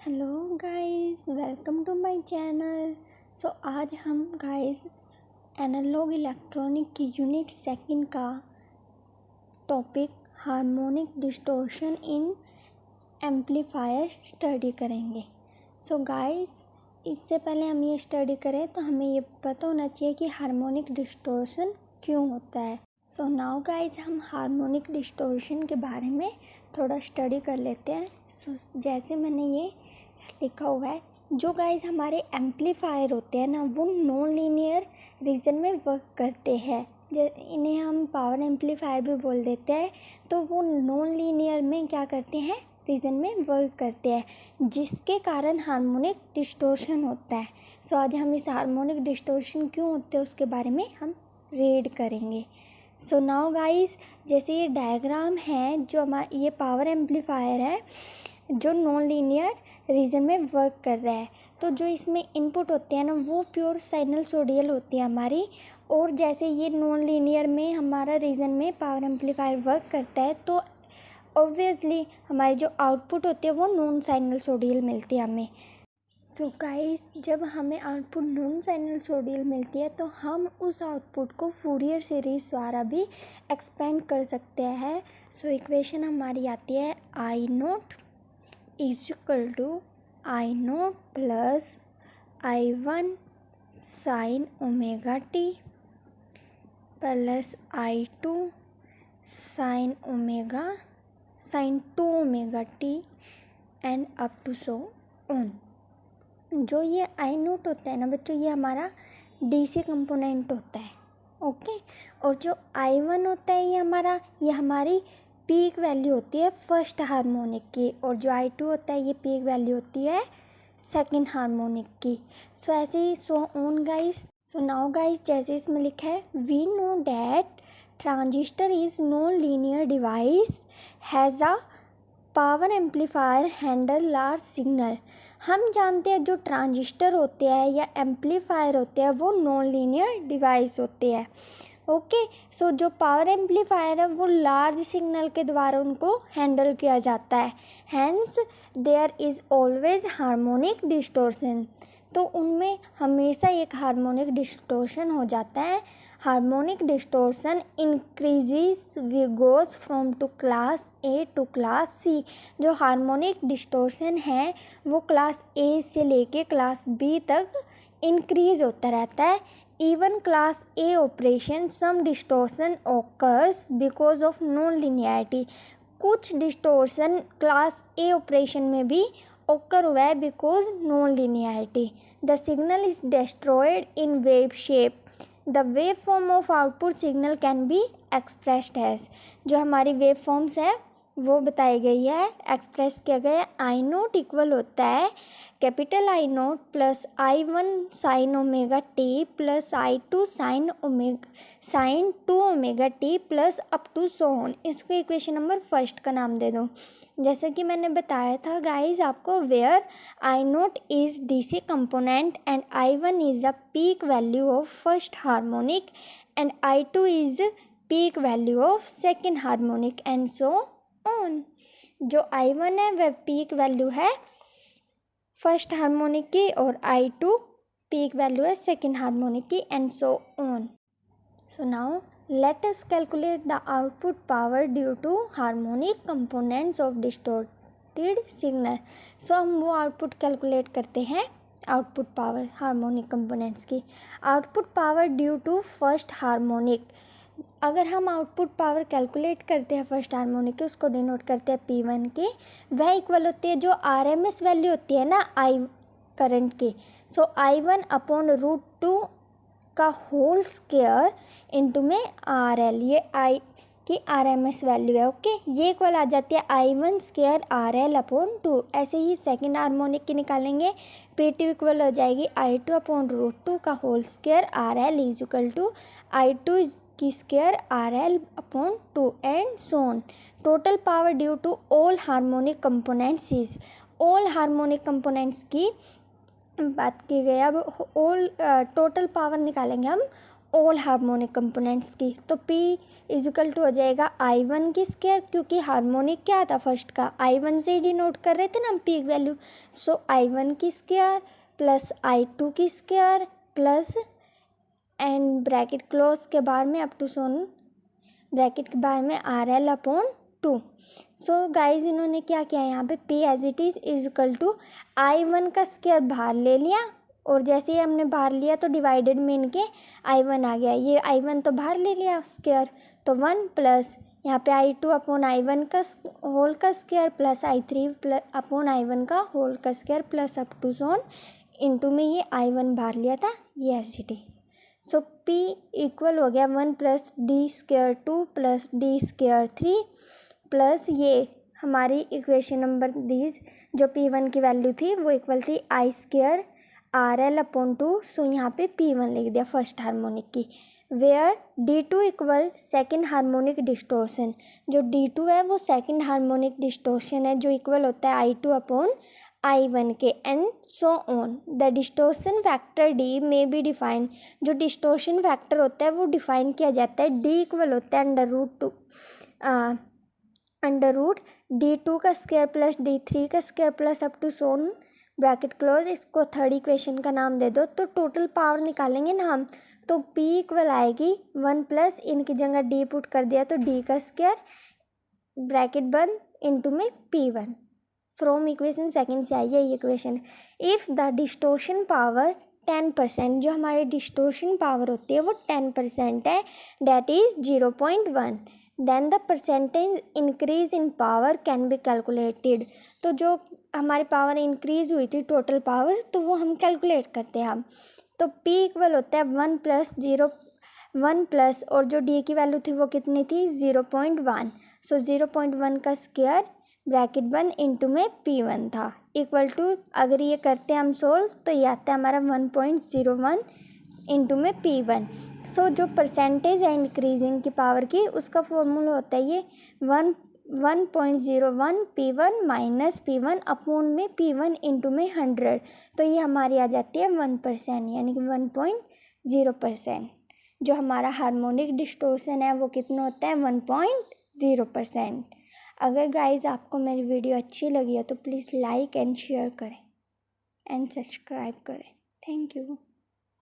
Hello guys, welcome to my channel. आज हम guys analog electronic की यूनिट सेकंड का topic harmonic distortion in amplifier study करेंगे। Guys, इससे पहले हम ये स्टडी करें तो हमें ये पता होना चाहिए कि हार्मोनिक डिस्टॉर्शन क्यों होता है। नाउ गाइस, हम हार्मोनिक डिस्टॉर्शन के बारे में थोड़ा स्टडी कर लेते हैं। जैसे मैंने ये लिखा हुआ है, जो गाइस हमारे एम्पलीफायर होते हैं ना, वो नॉन लीनियर रीजन में वर्क करते हैं। इन्हें हम पावर एम्पलीफायर भी बोल देते हैं। तो वो नॉन लीनियर में क्या करते हैं, रीजन में वर्क करते हैं, जिसके कारण हार्मोनिक डिस्टॉर्शन होता है। आज हम इस हार्मोनिक डिस्टॉर्शन क्यों होते हैं उसके बारे में हम रीड करेंगे। नाउ गाइस, जैसे ये डायग्राम है, जो हमारा ये पावर एम्पलीफायर है जो नॉन लीनियर रीजन में वर्क कर रहा है। तो जो इसमें इनपुट होते हैं ना, वो प्योर साइनसॉइडल होती है हमारी। और जैसे ये नॉन लीनियर में हमारा रीजन में पावर एम्पलीफायर वर्क करता है, तो ऑब्वियसली हमारी जो आउटपुट होती है वो नॉन साइनसॉइडल मिलती है हमें। गाइस, जब हमें आउटपुट नॉन साइनसॉइडल मिलती है तो हम उस आउटपुट को फूरियर सीरीज द्वारा भी एक्सपेंड कर सकते हैं। इक्वेशन हमारी आती है I naught is equal to I naught plus I1 sine omega T plus I2 sine 2 omega t and up to so on. जो ये आई नोट होता है ना बच्चों, ये हमारा डीसी कंपोनेंट होता है, ओके। और जो I1 होता है ये हमारी पीक वैल्यू होती है फर्स्ट हार्मोनिक की, और जो I2 होता है ये पीक वैल्यू होती है सेकंड हार्मोनिक की। ऐसे ही so on guys. Now guys, जैसे इसमें लिखा है, we know that transistor is non linear device has a power amplifier handle large signal. हम जानते हैं जो ट्रांजिस्टर होते हैं या एम्पलीफायर होते हैं वो नॉन लीनियर डिवाइस होते हैं, ओके। जो पावर एम्पलीफायर है वो लार्ज सिग्नल के द्वारा उनको हैंडल किया जाता है। Hence there is always harmonic distortion. तो उनमें हमेशा एक हार्मोनिक डिस्टॉर्शन हो जाता है। Harmonic distortion increases we goes from to class A to class C. जो हार्मोनिक डिस्टॉर्शन है वो क्लास ए से लेके क्लास बी तक इंक्रीज होता रहता है। Even class A operation some distortion occurs because of non linearity. कुछ डिस्टॉर्शन क्लास ए ऑपरेशन में भी occur हुआ है because non linearity. The signal is destroyed in wave shape. The wave form of output signal can be expressed as. जो हमारी wave forms है वो बताई गई है, एक्सप्रेस किया गया है। आई नोट इक्वल होता है capital I naught plus I1 sine omega T plus I2 sine 2 omega T plus up to so on. इसको इक्वेशन नंबर फर्स्ट का नाम दे दो। जैसे कि मैंने बताया था गाइज आपको, where I naught is DC component and I1 is a peak value of first harmonic and I2 is peak value of second harmonic and so on. जो I1 है वह पीक वैल्यू है फर्स्ट हार्मोनिक की और I2 peak value है second harmonic की and so on. Now let us calculate the output power due to harmonic components of distorted signal। हम वो आउटपुट कैलकुलेट करते हैं, आउटपुट पावर हार्मोनिक कंपोनेंट्स की। Output power due to first harmonic, अगर हम output power calculate करते हैं first harmonic की, उसको डिनोट करते हैं P1 की, वह इक्वल होती है जो RMS वैल्यू होती है ना आई करंट की। I1 अपॉन √2 का होल स्क्वायर इंटू में RL, ये आई की RMS वैल्यू है, ओके। ये इक्वल आ जाती है I1 स्क्वायर RL अपॉन 2। ऐसे ही सेकेंड हार्मोनिक की निकालेंगे, P2 इक्वल हो जाएगी I2 अपॉन √2 का whole square RL is equal to I2 की square RL upon 2 and so on. Total power due to all harmonic components is, all harmonic components की बात की गई। अब ऑल टोटल पावर निकालेंगे हम ऑल हार्मोनिक कंपोनेंट्स की। तो P इजिकल टू हो जाएगा I1 की स्क्वायर, क्योंकि हार्मोनिक क्या था फर्स्ट का, I1 से ही डिनोट कर रहे थे ना हम पीक वैल्यू। सो I1 की स्क्वायर प्लस I2 की square plus and bracket close के बाहर में अप टू सोन ब्रैकेट के बाहर में RL/2। सो गाइज इन्होंने क्या किया यहाँ पे, P as it is equal to I1 का स्क्वायर बाहर ले लिया, और जैसे ही हमने बाहर लिया तो डिवाइडेड में इनके I1 आ गया। ये I1 तो बाहर ले लिया स्क्वायर, तो 1 प्लस यहाँ पे I2/I1 का होल का स्क्वायर प्लस I3/I1 का होल का square plus up to so on into में ये I1 बाहर लिया था, ये एसिटी। सो P इक्वल हो गया 1 plus D² 2 plus D² 3 plus ये हमारी इक्वेशन नंबर दीज जो P1 की वैल्यू थी वो इक्वल थी I² RL/2। सो यहाँ पे P1 लिख दिया फर्स्ट हार्मोनिक की, where D2 equal second harmonic distortion. जो D2 है वो सेकेंड हार्मोनिक डिस्टोर्शन है, जो इक्वल होता है I2/I1 के, and so on. The distortion factor D में बी डिफाइन। जो डिस्टोर्शन फैक्टर होता है वो डिफाइन किया जाता है, D इक्वल होता है अंडर रूट D2 का स्क्वायर प्लस D3 का square plus up to so on bracket close. इसको थर्ड इक्वेशन का नाम दे दो। तो टोटल पावर निकालेंगे ना हम, तो P इक्वल आएगी 1 प्लस इनकी जगह D पुट कर दिया तो D का स्क्वायर ब्रैकेट बंद इनटू में P1। फ्रॉम इक्वेशन सेकंड से आई है ये equation. If the distortion power 10%, जो हमारी डिस्टोर्शन पावर होती है वो 10% है, that is 0.1, then the percentage increase in power can be calculated. तो जो हमारी पावर इंक्रीज हुई थी टोटल पावर, तो वो हम कैलकुलेट करते हैं हम। तो P इक्वल होता है 1 प्लस और जो D की वैल्यू थी वो कितनी थी 0.1। सो 0.1 का स्क्वायर ब्रैकेट बंद इनटू में P1 था, इक्वल टू अगर ये करते हैं हम सोल्व तो ये आता है हमारा 1.01 इनटू में P1। सो जो परसेंटेज है इंक्रीजिंग की पावर की उसका फॉर्मूला होता है ये 1.01 P1 माइनस P1 अपॉन में P1 इनटू में 100। तो ये हमारी आ जाती है 1%, यानी कि 1.0%। जो हमारा हार्मोनिक डिस्टोर्शन है वो कितना होता है 1.0%। अगर गाइज आपको मेरी वीडियो अच्छी लगी है तो प्लीज़ लाइक एंड शेयर करें एंड सब्सक्राइब करें। Thank you.